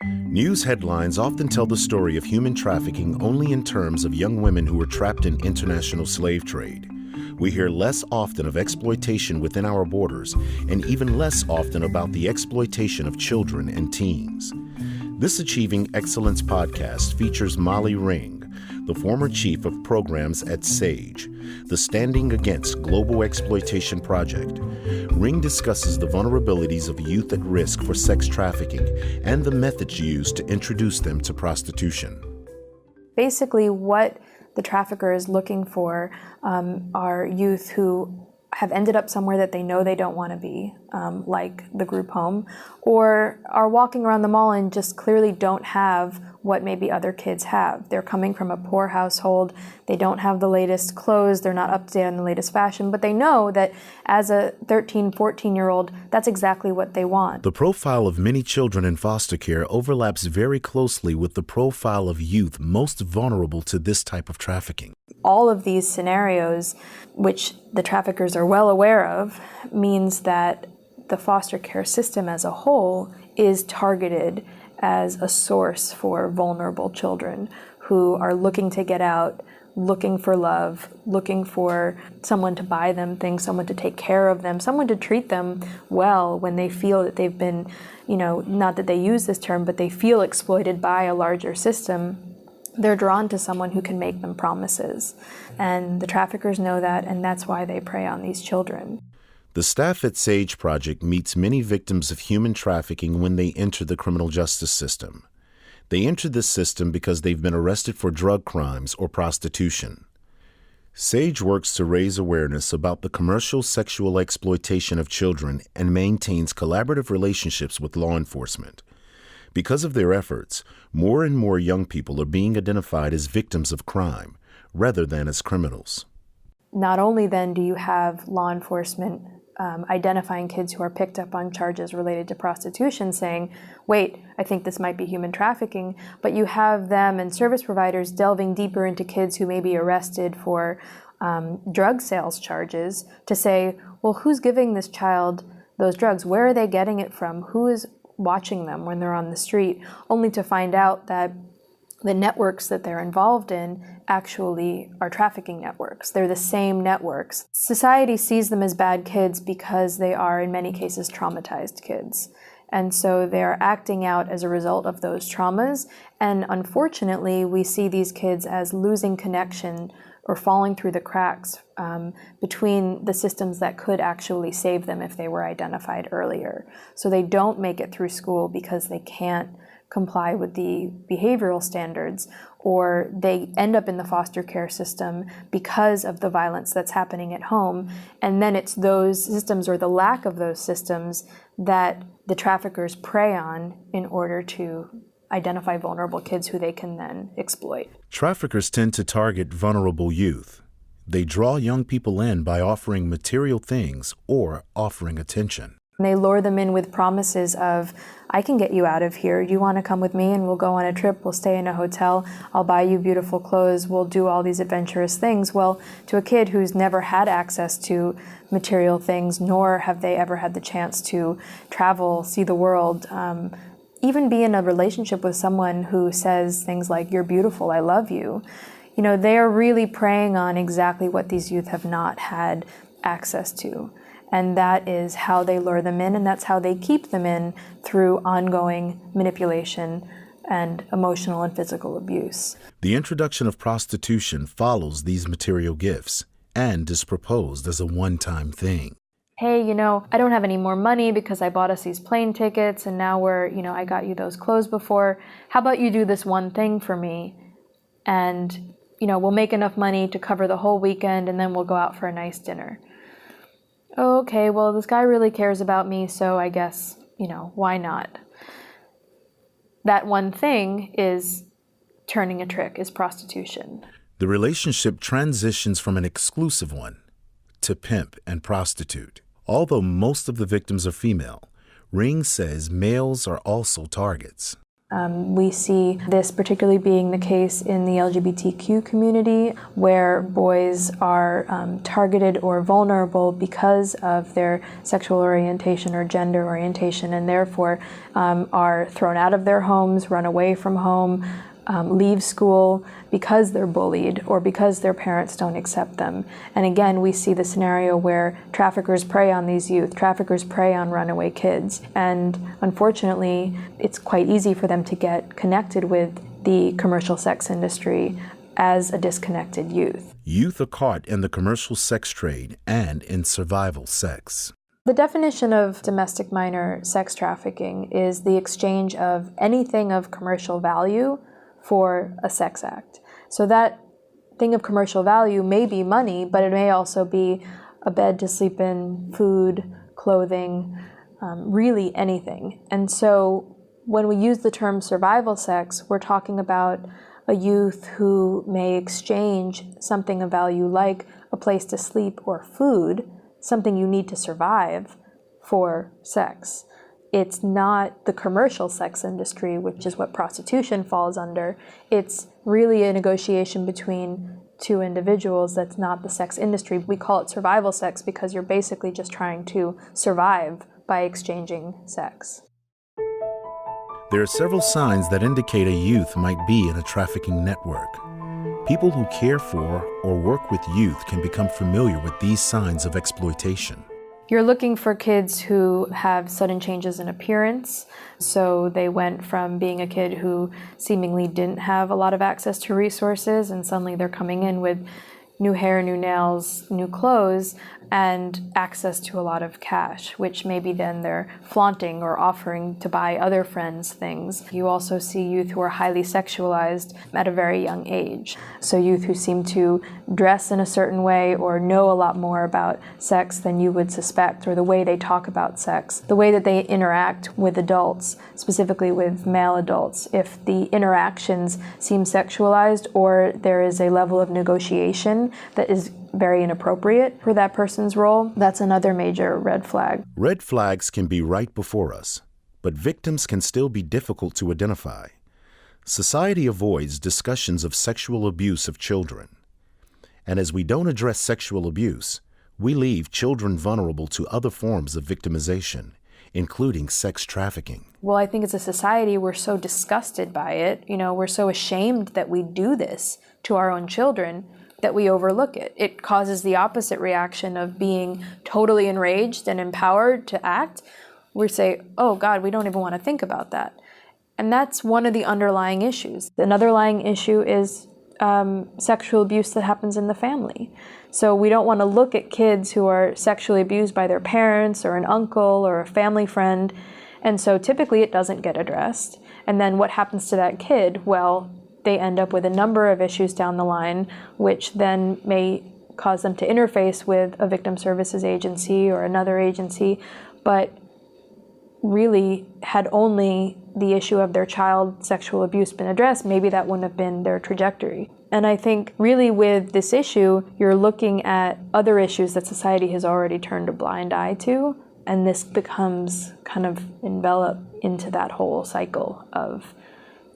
News headlines often tell the story of human trafficking only in terms of young women who were trapped in international slave trade. We hear less often of exploitation within our borders, and even less often about the exploitation of children and teens. This Achieving Excellence podcast features Molly Ring, the former chief of programs at SAGE, the Standing Against Global Exploitation Project. Ring discusses the vulnerabilities of youth at risk for sex trafficking and the methods used to introduce them to prostitution. Basically, what the trafficker is looking for are youth who have ended up somewhere that they know they don't want to be, like the group home, or are walking around the mall and just clearly don't have what maybe other kids have. They're coming from a poor household, they don't have the latest clothes, they're not up to date on the latest fashion, but they know that as a 13, 14-year-old, that's exactly what they want. The profile of many children in foster care overlaps very closely with the profile of youth most vulnerable to this type of trafficking. All of these scenarios, which the traffickers are well aware of, means that the foster care system as a whole is targeted as a source for vulnerable children who are looking to get out, looking for love, looking for someone to buy them things, someone to take care of them, someone to treat them well when they feel that they've been, not that they use this term, but they feel exploited by a larger system. They're drawn to someone who can make them promises. And the traffickers know that, and that's why they prey on these children. The staff at SAGE Project meets many victims of human trafficking when they enter the criminal justice system. They enter this system because they've been arrested for drug crimes or prostitution. SAGE works to raise awareness about the commercial sexual exploitation of children and maintains collaborative relationships with law enforcement. Because of their efforts, more and more young people are being identified as victims of crime rather than as criminals. Not only then do you have law enforcement identifying kids who are picked up on charges related to prostitution saying, wait, I think this might be human trafficking, but you have them and service providers delving deeper into kids who may be arrested for drug sales charges to say, well, who's giving this child those drugs? Where are they getting it from? Who is watching them when they're on the street? Only to find out that the networks that they're involved in actually are trafficking networks. They're the same networks. Society sees them as bad kids because they are, in many cases, traumatized kids. And so they're acting out as a result of those traumas. And unfortunately, we see these kids as losing connection or falling through the cracks between the systems that could actually save them if they were identified earlier. So they don't make it through school because they can't comply with the behavioral standards, or they end up in the foster care system because of the violence that's happening at home. And then it's those systems or the lack of those systems that the traffickers prey on in order to identify vulnerable kids who they can then exploit. Traffickers tend to target vulnerable youth. They draw young people in by offering material things or offering attention. They lure them in with promises of, I can get you out of here. You want to come with me and we'll go on a trip, we'll stay in a hotel, I'll buy you beautiful clothes, we'll do all these adventurous things. Well, to a kid who's never had access to material things, nor have they ever had the chance to travel, see the world, even be in a relationship with someone who says things like, you're beautiful, I love you. They are really preying on exactly what these youth have not had access to. And that is how they lure them in, and that's how they keep them in through ongoing manipulation and emotional and physical abuse. The introduction of prostitution follows these material gifts and is proposed as a one-time thing. Hey, I don't have any more money because I bought us these plane tickets and now I got you those clothes before. How about you do this one thing for me? And, we'll make enough money to cover the whole weekend and then we'll go out for a nice dinner. Okay, well, this guy really cares about me, so I guess, why not? That one thing is turning a trick, is prostitution. The relationship transitions from an exclusive one to pimp and prostitute. Although most of the victims are female, Ring says males are also targets. We see this particularly being the case in the LGBTQ community, where boys are targeted or vulnerable because of their sexual orientation or gender orientation, and therefore are thrown out of their homes, run away from home, leave school because they're bullied or because their parents don't accept them. And again, we see the scenario where traffickers prey on these youth, traffickers prey on runaway kids. And unfortunately, it's quite easy for them to get connected with the commercial sex industry as a disconnected youth. Youth are caught in the commercial sex trade and in survival sex. The definition of domestic minor sex trafficking is the exchange of anything of commercial value for a sex act. So that thing of commercial value may be money, but it may also be a bed to sleep in, food, clothing, really anything. And so when we use the term survival sex, we're talking about a youth who may exchange something of value like a place to sleep or food, something you need to survive, for sex. It's not the commercial sex industry, which is what prostitution falls under. It's really a negotiation between two individuals that's not the sex industry. We call it survival sex because you're basically just trying to survive by exchanging sex. There are several signs that indicate a youth might be in a trafficking network. People who care for or work with youth can become familiar with these signs of exploitation. You're looking for kids who have sudden changes in appearance. So they went from being a kid who seemingly didn't have a lot of access to resources, and suddenly they're coming in with new hair, new nails, new clothes, and access to a lot of cash, which maybe then they're flaunting or offering to buy other friends things. You also see youth who are highly sexualized at a very young age. So youth who seem to dress in a certain way or know a lot more about sex than you would suspect, or the way they talk about sex, the way that they interact with adults, specifically with male adults. If the interactions seem sexualized or there is a level of negotiation that is very inappropriate for that person's role, that's another major red flag. Red flags can be right before us, but victims can still be difficult to identify. Society avoids discussions of sexual abuse of children. And as we don't address sexual abuse, we leave children vulnerable to other forms of victimization, including sex trafficking. Well, I think as a society, we're so disgusted by it. We're so ashamed that we do this to our own children that we overlook it. It causes the opposite reaction of being totally enraged and empowered to act. We say, oh God, we don't even want to think about that. And that's one of the underlying issues. The underlying issue is sexual abuse that happens in the family. So we don't want to look at kids who are sexually abused by their parents or an uncle or a family friend. And so typically it doesn't get addressed. And then what happens to that kid? Well, they end up with a number of issues down the line, which then may cause them to interface with a victim services agency or another agency. But really, had only the issue of their child sexual abuse been addressed, maybe that wouldn't have been their trajectory. And I think really with this issue, you're looking at other issues that society has already turned a blind eye to, and this becomes kind of enveloped into that whole cycle of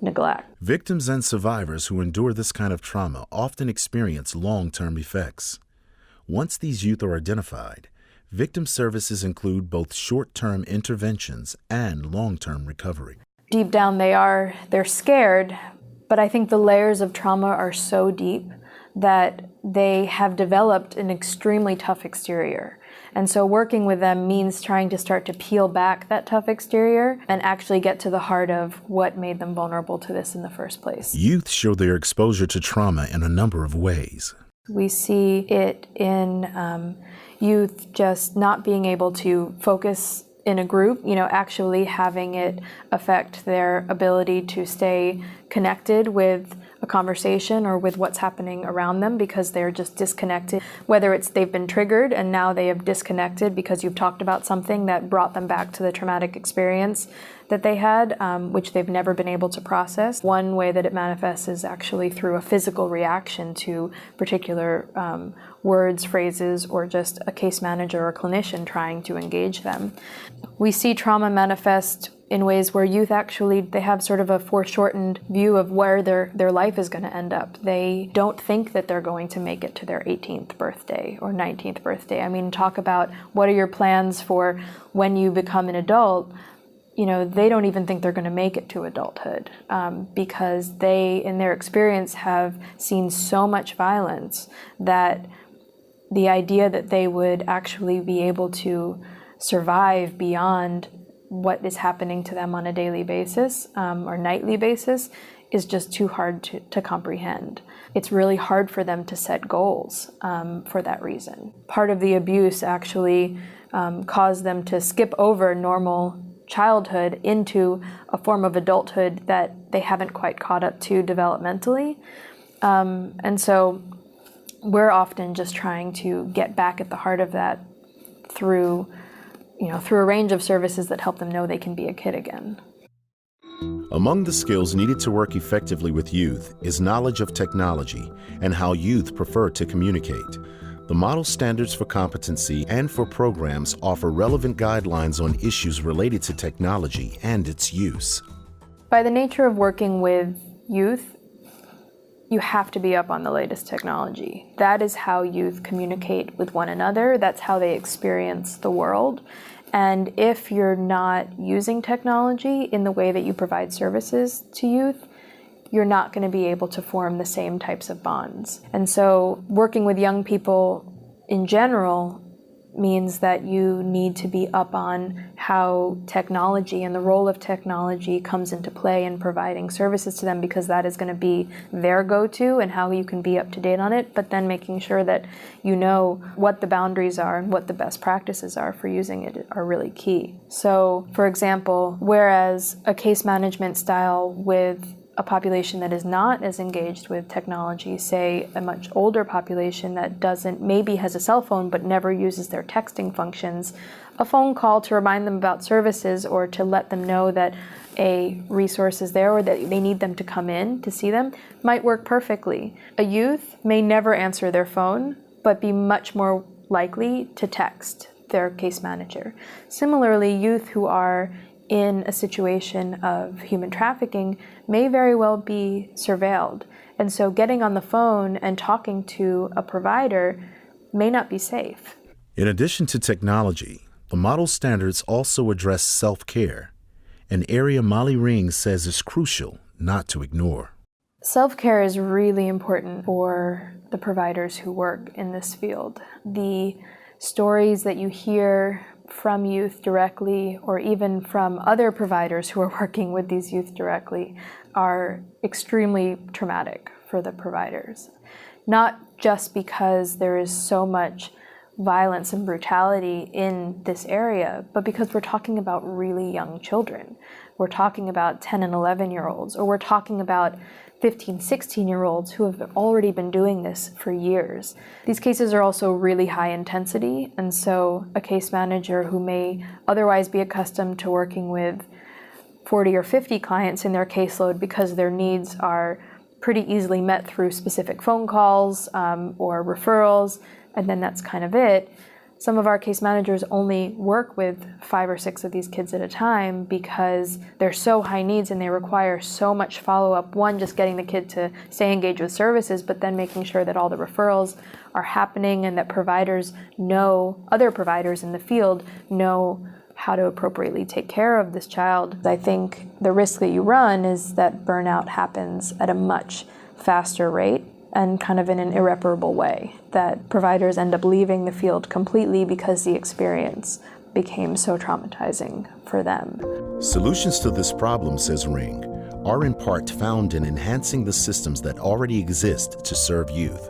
neglect. Victims and survivors who endure this kind of trauma often experience long-term effects. Once these youth are identified, victim services include both short-term interventions and long-term recovery. Deep down they're scared, but I think the layers of trauma are so deep that they have developed an extremely tough exterior. And so working with them means trying to start to peel back that tough exterior and actually get to the heart of what made them vulnerable to this in the first place. Youth show their exposure to trauma in a number of ways. We see it in youth just not being able to focus in a group, actually having it affect their ability to stay connected with a conversation or with what's happening around them because they're just disconnected. Whether it's they've been triggered and now they have disconnected because you've talked about something that brought them back to the traumatic experience that they had, which they've never been able to process. One way that it manifests is actually through a physical reaction to particular words, phrases, or just a case manager or clinician trying to engage them. We see trauma manifest in ways where youth actually, they have sort of a foreshortened view of where their life is going to end up. They don't think that they're going to make it to their 18th birthday or 19th birthday. I mean, talk about what are your plans for when you become an adult. You know, they don't even think they're going to make it to adulthood because they, in their experience, have seen so much violence that the idea that they would actually be able to survive beyond what is happening to them on a daily basis or nightly basis is just too hard to comprehend. It's really hard for them to set goals for that reason. Part of the abuse actually caused them to skip over normal childhood into a form of adulthood that they haven't quite caught up to developmentally. And so we're often just trying to get back at the heart of that through a range of services that help them know they can be a kid again. Among the skills needed to work effectively with youth is knowledge of technology and how youth prefer to communicate. The model standards for competency and for programs offer relevant guidelines on issues related to technology and its use. By the nature of working with youth, you have to be up on the latest technology. That is how youth communicate with one another. That's how they experience the world. And if you're not using technology in the way that you provide services to youth, you're not going to be able to form the same types of bonds. And so working with young people in general means that you need to be up on how technology and the role of technology comes into play in providing services to them, because that is going to be their go-to and how you can be up to date on it, but then making sure that you know what the boundaries are and what the best practices are for using it are really key. So, for example, whereas a case management style with a population that is not as engaged with technology, say a much older population that maybe has a cell phone but never uses their texting functions, a phone call to remind them about services or to let them know that a resource is there or that they need them to come in to see them might work perfectly. A youth may never answer their phone but be much more likely to text their case manager. Similarly, youth who are in a situation of human trafficking may very well be surveilled. And so getting on the phone and talking to a provider may not be safe. In addition to technology, the model standards also address self-care, an area Molly Ring says is crucial not to ignore. Self-care is really important for the providers who work in this field. The stories that you hear from youth directly, or even from other providers who are working with these youth directly, are extremely traumatic for the providers. Not just because there is so much violence and brutality in this area, but because we're talking about really young children. We're talking about 10 and 11-year-olds, or we're talking about 15, 16-year-olds who have already been doing this for years. These cases are also really high intensity, and so a case manager who may otherwise be accustomed to working with 40 or 50 clients in their caseload because their needs are pretty easily met through specific phone calls or referrals, and then that's kind of it. Some of our case managers only work with 5 or 6 of these kids at a time because they're so high needs and they require so much follow-up. One, just getting the kid to stay engaged with services, but then making sure that all the referrals are happening and that providers know, other providers in the field know how to appropriately take care of this child. I think the risk that you run is that burnout happens at a much faster rate and kind of in an irreparable way, that providers end up leaving the field completely because the experience became so traumatizing for them. Solutions to this problem, says Ring, are in part found in enhancing the systems that already exist to serve youth.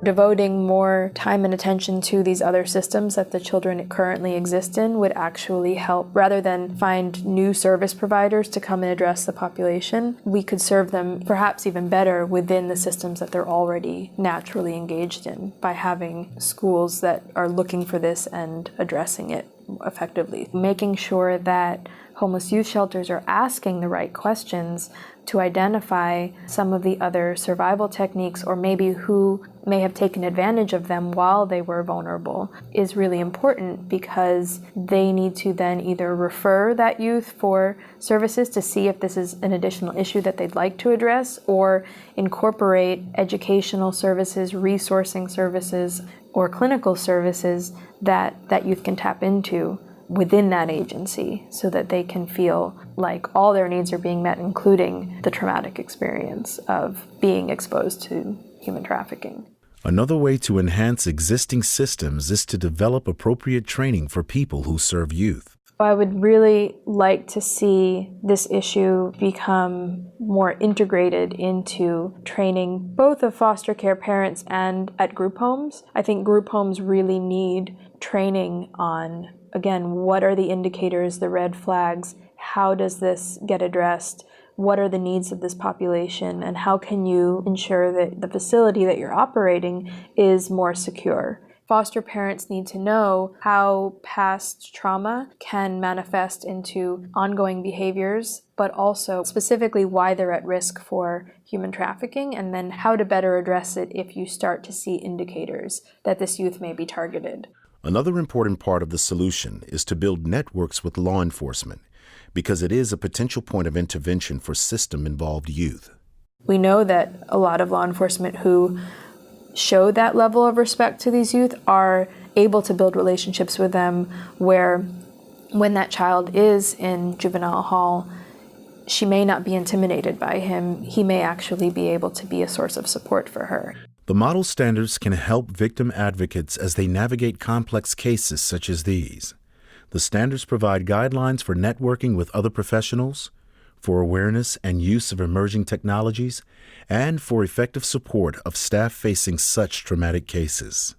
Devoting more time and attention to these other systems that the children currently exist in would actually help. Rather than find new service providers to come and address the population, we could serve them perhaps even better within the systems that they're already naturally engaged in by having schools that are looking for this and addressing it effectively. Making sure that homeless youth shelters are asking the right questions to identify some of the other survival techniques, or maybe who may have taken advantage of them while they were vulnerable, is really important, because they need to then either refer that youth for services to see if this is an additional issue that they'd like to address, or incorporate educational services, resourcing services, or clinical services that youth can tap into within that agency, so that they can feel like all their needs are being met, including the traumatic experience of being exposed to human trafficking. Another way to enhance existing systems is to develop appropriate training for people who serve youth. I would really like to see this issue become more integrated into training both of foster care parents and at group homes. I think group homes really need training on, again, what are the indicators, the red flags, how does this get addressed, what are the needs of this population, and how can you ensure that the facility that you're operating is more secure. Foster parents need to know how past trauma can manifest into ongoing behaviors, but also specifically why they're at risk for human trafficking, and then how to better address it if you start to see indicators that this youth may be targeted. Another important part of the solution is to build networks with law enforcement, because it is a potential point of intervention for system-involved youth. We know that a lot of law enforcement who show that level of respect to these youth are able to build relationships with them where, when that child is in juvenile hall, she may not be intimidated by him. He may actually be able to be a source of support for her. The model standards can help victim advocates as they navigate complex cases such as these. The standards provide guidelines for networking with other professionals, for awareness and use of emerging technologies, and for effective support of staff facing such traumatic cases.